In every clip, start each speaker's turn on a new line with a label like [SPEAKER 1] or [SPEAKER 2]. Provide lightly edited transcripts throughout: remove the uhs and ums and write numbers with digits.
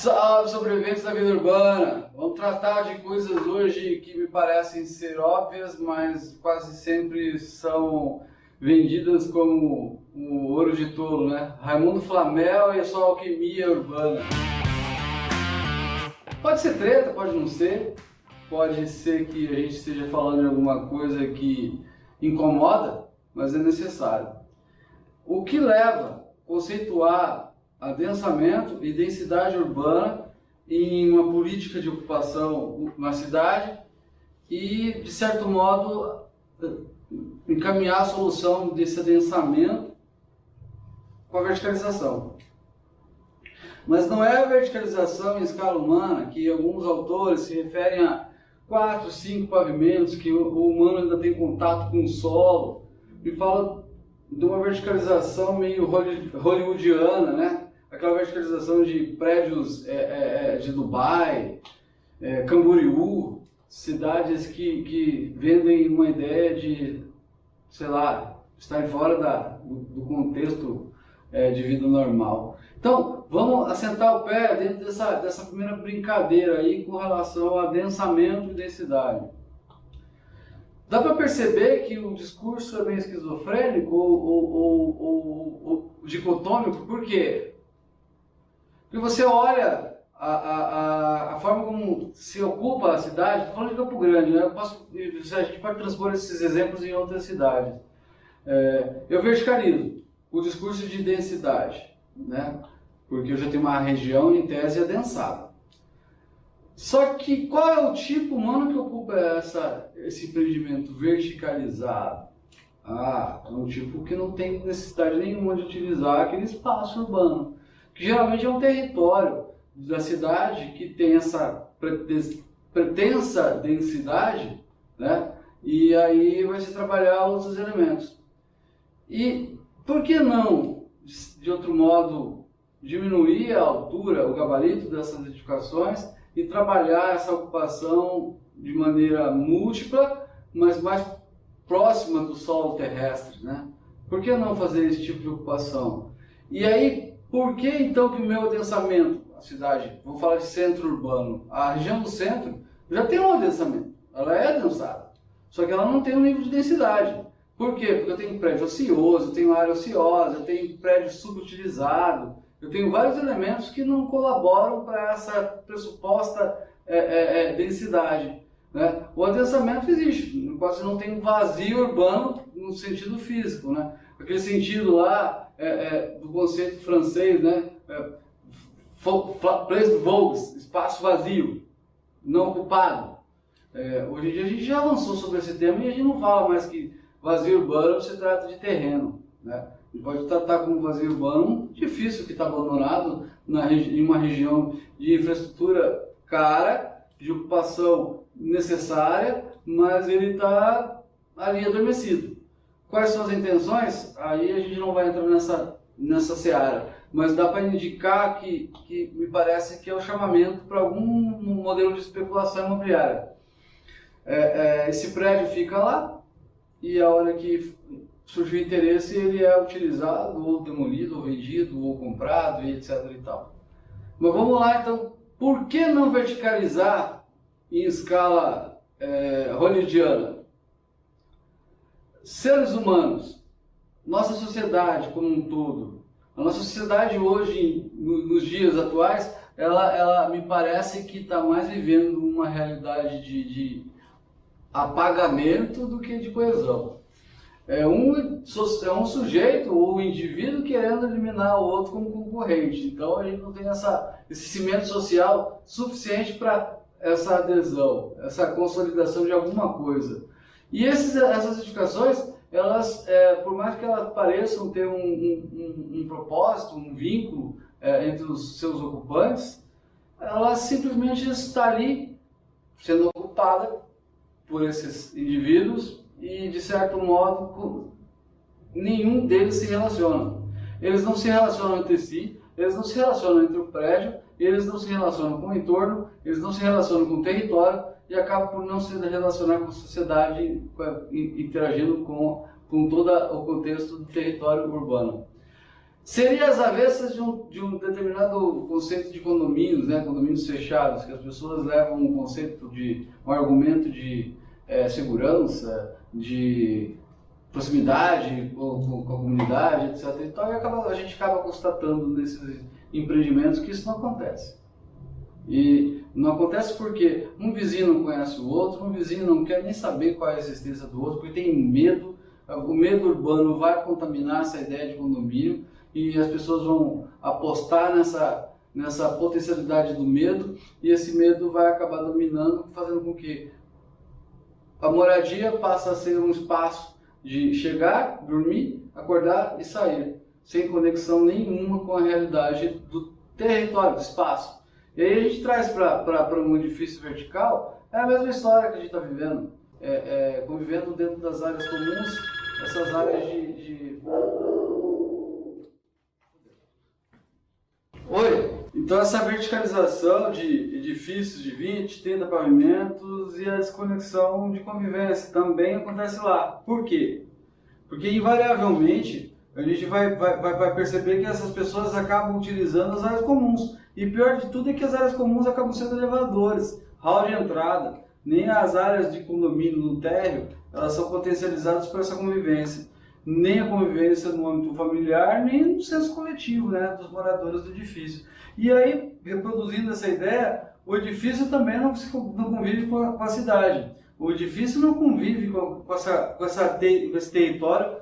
[SPEAKER 1] Salve, sobreviventes da vida urbana! Vamos tratar de coisas hoje que me parecem ser óbvias, mas quase sempre são vendidas como um ouro de tolo, né? Raimundo Flamel e a sua alquimia urbana. Pode ser treta, pode não ser. Pode ser que a gente esteja falando de alguma coisa que incomoda, mas é necessário. O que leva a conceituar adensamento e densidade urbana em uma política de ocupação na cidade e, de certo modo, encaminhar a solução desse adensamento com a verticalização. Mas não é a verticalização em escala humana, que alguns autores se referem a 4, 5 pavimentos, que o humano ainda tem contato com o solo, e fala de uma verticalização meio hollywoodiana, né? Aquela verticalização de prédios de Dubai, Camboriú, cidades que vendem uma ideia de, sei lá, estar fora do contexto de vida normal. Então, vamos assentar o pé dentro dessa primeira brincadeira aí com relação ao adensamento e densidade. Dá para perceber que o discurso é meio esquizofrênico ou dicotômico, por quê? Porque você olha a forma como se ocupa a cidade, estou falando de Campo Grande, né? A gente pode transpor esses exemplos em outras cidades. Eu verticalizo o discurso de densidade, né? Porque eu já tenho uma região em tese adensada. Só que qual é o tipo humano que ocupa esse empreendimento verticalizado? É um tipo que não tem necessidade nenhuma de utilizar aquele espaço urbano, que geralmente é um território da cidade que tem essa pretensa densidade, né? E aí vai se trabalhar outros elementos. E por que não, de outro modo, diminuir a altura, o gabarito dessas edificações e trabalhar essa ocupação de maneira múltipla, mas mais próxima do solo terrestre, né? Por que não fazer esse tipo de ocupação? E aí, por que então que o meu adensamento, a cidade, vou falar de centro urbano, a região do centro já tem um adensamento, ela é adensada, só que ela não tem um nível de densidade. Por quê? Porque eu tenho prédio ocioso, eu tenho área ociosa, eu tenho prédio subutilizado, eu tenho vários elementos que não colaboram para essa pressuposta densidade, né? O adensamento existe, quase não tem um vazio urbano no sentido físico, né? Aquele sentido lá do conceito francês, né? Place vaux, espaço vazio, não ocupado. Hoje em dia a gente já avançou sobre esse tema e a gente não fala mais que vazio urbano se trata de terreno, né? A gente pode tratar como vazio urbano um edifício que está abandonado em uma região de infraestrutura cara, de ocupação necessária, mas ele está ali adormecido. Quais são as intenções? Aí a gente não vai entrar nessa seara, mas dá para indicar que me parece que é o chamamento para algum modelo de especulação imobiliária. Esse prédio fica lá e a hora que surgiu interesse ele é utilizado, ou demolido, ou vendido, ou comprado, e etc. e tal. Mas vamos lá então, por que não verticalizar em escala hollywoodiana? Seres humanos, nossa sociedade como um todo, a nossa sociedade hoje, nos dias atuais, ela me parece que está mais vivendo uma realidade de apagamento do que de coesão. É um sujeito ou um indivíduo querendo eliminar o outro como concorrente. Então a gente não tem esse cimento social suficiente para essa adesão, essa consolidação de alguma coisa. E essas edificações, elas, por mais que elas pareçam ter um propósito, um vínculo entre os seus ocupantes, ela simplesmente está ali sendo ocupada por esses indivíduos e, de certo modo, nenhum deles se relaciona. Eles não se relacionam entre si, eles não se relacionam entre o prédio, eles não se relacionam com o entorno, eles não se relacionam com o território e acabam por não se relacionar com a sociedade, interagindo com todo o contexto do território urbano. Seria as avessas de um determinado conceito de condomínios, né? Condomínios fechados, que as pessoas levam um conceito um argumento de segurança, de proximidade com a comunidade, etc. Então a gente acaba constatando nesses empreendimentos que isso não acontece. E não acontece porque um vizinho não conhece o outro, um vizinho não quer nem saber qual é a existência do outro, porque tem medo. O medo urbano vai contaminar essa ideia de condomínio e as pessoas vão apostar nessa potencialidade do medo, e esse medo vai acabar dominando, fazendo com que a moradia passe a ser um espaço de chegar, dormir, acordar e sair, sem conexão nenhuma com a realidade do território, do espaço. E aí a gente traz para um edifício vertical, é a mesma história que a gente está vivendo, convivendo dentro das áreas comuns, essas áreas Oi! Então essa verticalização de edifícios de 20, 30 pavimentos e a desconexão de convivência também acontece lá. Por quê? Porque invariavelmente a gente vai perceber que essas pessoas acabam utilizando as áreas comuns. E pior de tudo é que as áreas comuns acabam sendo elevadores, hall de entrada. Nem as áreas de condomínio no térreo, elas são potencializadas por essa convivência. Nem a convivência no âmbito familiar, nem no senso coletivo, né, dos moradores do edifício. E aí, reproduzindo essa ideia, o edifício também não convive com a cidade. O edifício não convive com esse território,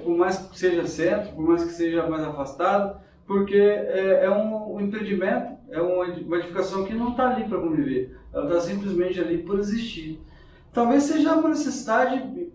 [SPEAKER 1] por mais que seja centro, por mais que seja mais afastado, porque é um empreendimento, é uma edificação que não está ali para conviver, ela está simplesmente ali por existir. Talvez seja uma necessidade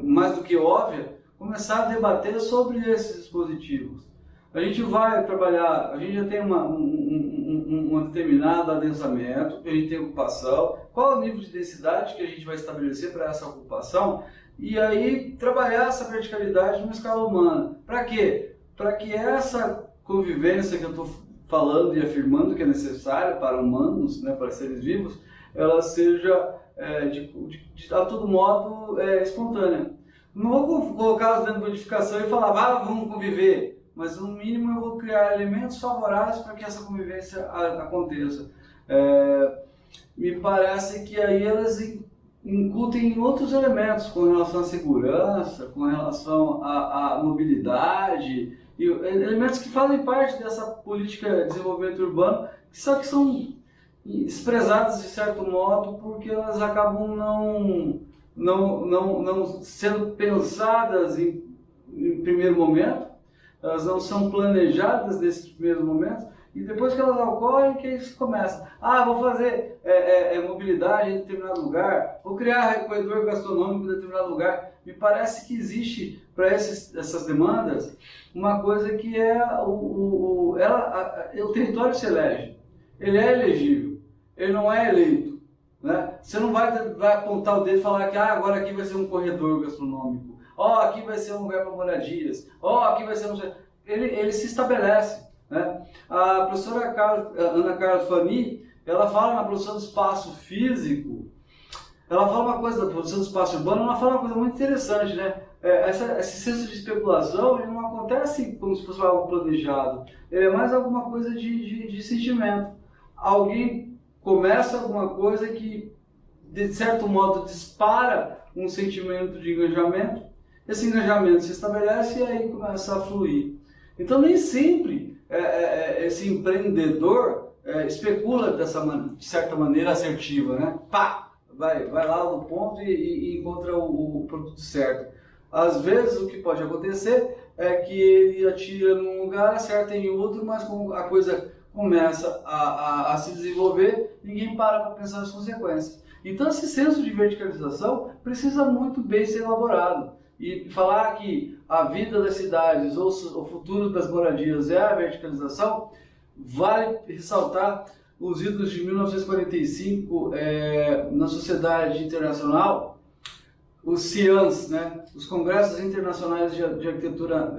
[SPEAKER 1] mais do que óbvia começar a debater sobre esses dispositivos. A gente vai trabalhar, a gente já tem um determinado adensamento, a gente tem ocupação, qual é o nível de densidade que a gente vai estabelecer para essa ocupação, e aí trabalhar essa verticalidade numa escala humana. Para quê? Para que essa convivência que eu estou falando e afirmando que é necessária para humanos, né, para seres vivos, ela seja a todo modo espontânea. Não vou colocá-los dentro da edificação e falar, vamos conviver, mas no mínimo eu vou criar elementos favoráveis para que essa convivência aconteça. Me parece que aí elas incutem outros elementos com relação à segurança, com relação à mobilidade, e elementos que fazem parte dessa política de desenvolvimento urbano, só que são desprezadas de certo modo porque elas acabam não sendo pensadas em primeiro momento, elas não são planejadas nesses primeiros momentos, e depois que elas ocorrem, que isso começa. Vou fazer mobilidade em determinado lugar, vou criar corredor gastronômico em determinado lugar. Me parece que existe para essas demandas uma coisa que o território se elege, ele é elegível, ele não é eleito. Né? Você não vai apontar o dedo e falar que agora aqui vai ser um corredor gastronômico, aqui vai ser um lugar para moradias, aqui vai ser um... Ele se estabelece. Né? A professora Ana Carla Fani, ela fala na produção do espaço físico, ela fala uma coisa da produção do espaço urbano, ela fala uma coisa muito interessante, né? Esse senso de especulação, ele não acontece como se fosse algo planejado, ele é mais alguma coisa de sentimento. Alguém começa alguma coisa que, de certo modo, dispara um sentimento de engajamento, esse engajamento se estabelece e aí começa a fluir. Então nem sempre esse empreendedor especula de certa maneira assertiva, né? Vai lá no ponto e encontra o produto certo. Às vezes o que pode acontecer é que ele atira num lugar, acerta em outro, mas como a coisa começa a se desenvolver, ninguém para pensar nas consequências. Então esse senso de verticalização precisa muito bem ser elaborado. E falar que a vida das cidades ou o futuro das moradias é a verticalização, vale ressaltar os idos de 1945 na Sociedade Internacional, os CIANs, né, os Congressos Internacionais de Arquitetura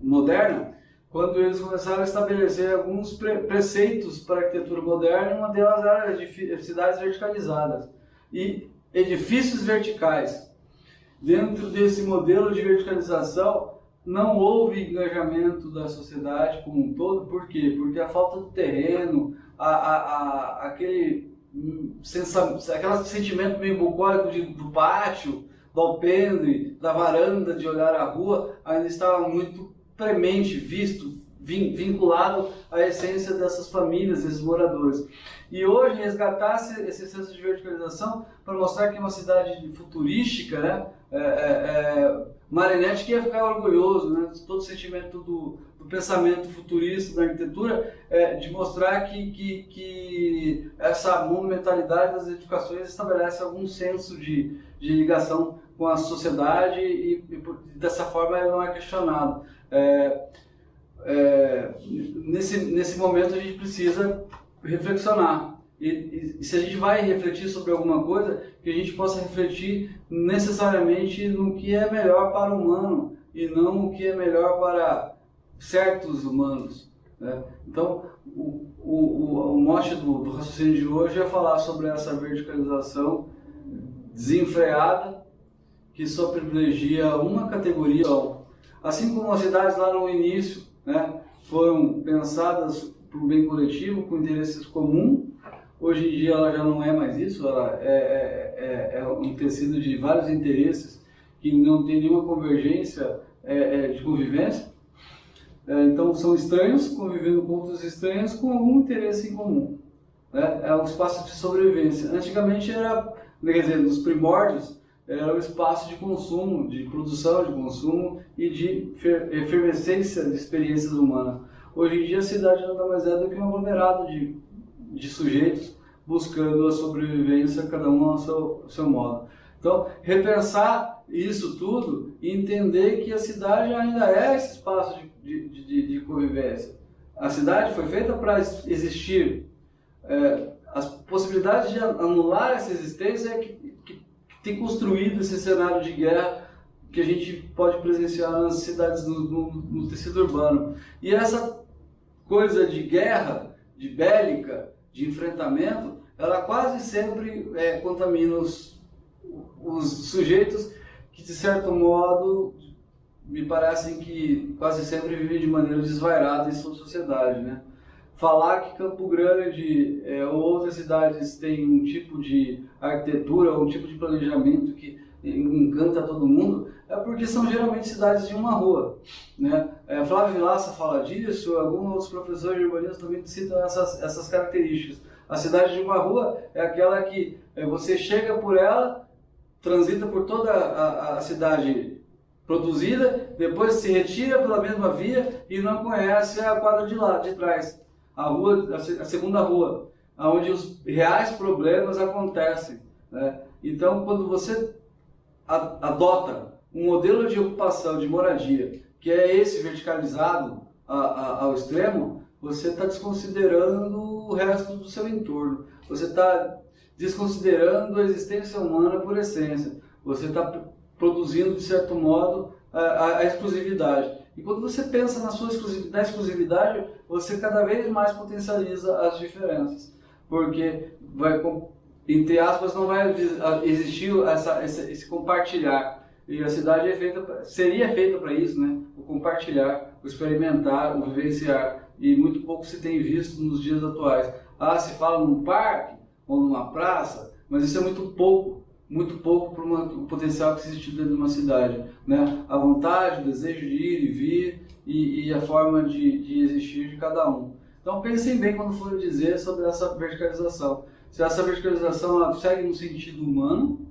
[SPEAKER 1] Moderna, quando eles começaram a estabelecer alguns preceitos para a arquitetura moderna, uma delas era de cidades verticalizadas e edifícios verticais. Dentro desse modelo de verticalização, não houve engajamento da sociedade como um todo. Por quê? Porque a falta do terreno, aquele sentimento meio bucólico do pátio, do alpendre, da varanda, de olhar a rua, ainda estava muito premente, vinculado à essência dessas famílias, desses moradores. E hoje resgatar esse senso de verticalização para mostrar que é uma cidade futurística, né? Marinetti que ia ficar orgulhoso, né? Todo o sentimento do pensamento futurista da arquitetura, de mostrar que essa monumentalidade das edificações estabelece algum senso de ligação com a sociedade e dessa forma ele não é questionado. Nesse momento a gente precisa reflexionar. E se a gente vai refletir sobre alguma coisa, que a gente possa refletir necessariamente no que é melhor para o humano e não o que é melhor para certos humanos, né? Então, o mote do raciocínio de hoje é falar sobre essa verticalização desenfreada que só privilegia uma categoria. Assim como as cidades lá no início, né, foram pensadas para o bem coletivo, com interesses comuns, hoje em dia ela já não é mais isso, ela é um tecido de vários interesses que não tem nenhuma convergência de convivência. Então são estranhos convivendo com outros estranhos com algum interesse em comum, né? É um espaço de sobrevivência. Antigamente era, quer dizer, nos primórdios, era um espaço de consumo, de produção de consumo e de efervescência de experiências humanas. Hoje em dia a cidade nada mais é do que um aglomerado de sujeitos buscando a sobrevivência, cada um ao seu modo. Então, repensar isso tudo e entender que a cidade ainda é esse espaço de convivência. A cidade foi feita para existir. As possibilidades de anular essa existência é que tem construído esse cenário de guerra que a gente pode presenciar nas cidades no tecido urbano. E essa coisa de guerra, de bélica, de enfrentamento, ela quase sempre contamina os sujeitos que, de certo modo, me parecem que quase sempre vivem de maneira desvairada em sua sociedade, né? Falar que Campo Grande ou outras cidades têm um tipo de arquitetura ou um tipo de planejamento que encanta todo mundo é porque são geralmente cidades de uma rua, né? Flávio Vilaça fala disso, alguns outros professores de urbanismo também citam essas características. A cidade de uma rua é aquela que você chega por ela, transita por toda a cidade produzida, depois se retira pela mesma via e não conhece a quadra de trás. A segunda rua, onde os reais problemas acontecem, né? Então, quando você adota um modelo de ocupação, de moradia, que é esse verticalizado ao extremo, você está desconsiderando o resto do seu entorno. Você está desconsiderando a existência humana por essência. Você está produzindo, de certo modo, a exclusividade. E quando você pensa na exclusividade, você cada vez mais potencializa as diferenças. Porque, entre aspas, não vai existir esse compartilhar. E a cidade seria feita para isso, né? O compartilhar, o experimentar, o vivenciar. E muito pouco se tem visto nos dias atuais. Se fala num parque ou numa praça, mas isso é muito pouco para o potencial que existe dentro de uma cidade, né? A vontade, o desejo de ir e vir e a forma de existir de cada um. Então pensem bem quando forem dizer sobre essa verticalização. Se essa verticalização ela segue no sentido humano,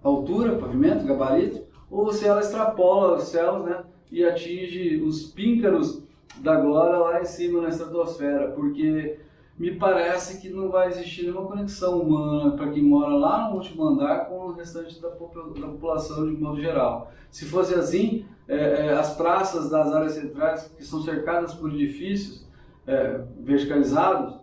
[SPEAKER 1] altura, pavimento, gabarito, ou se ela extrapola os céus, né, e atinge os píncaros da glória lá em cima na estratosfera, porque me parece que não vai existir nenhuma conexão humana para quem mora lá no último andar com o restante da população de modo geral. Se fosse assim, as praças das áreas centrais, que são cercadas por edifícios verticalizados,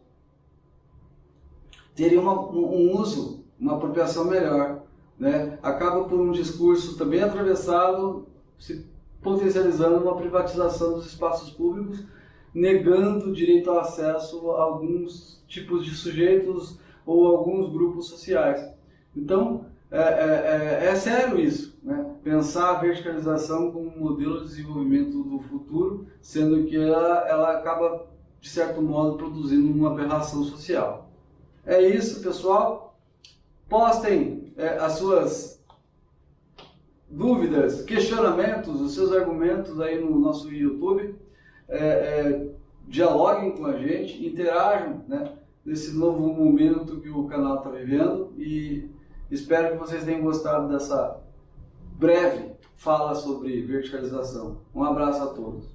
[SPEAKER 1] teriam um uso, uma apropriação melhor, né? Acaba por um discurso também atravessado, se potencializando uma privatização dos espaços públicos, negando o direito ao acesso a alguns tipos de sujeitos ou alguns grupos sociais. Então, é sério isso, né? Pensar a verticalização como um modelo de desenvolvimento do futuro, sendo que ela acaba, de certo modo, produzindo uma aberração social. É isso, pessoal. Postem as suas dúvidas, questionamentos, os seus argumentos aí no nosso YouTube. Dialoguem com a gente, interajam, né, nesse novo momento que o canal está vivendo, e espero que vocês tenham gostado dessa breve fala sobre verticalização. Um abraço a todos.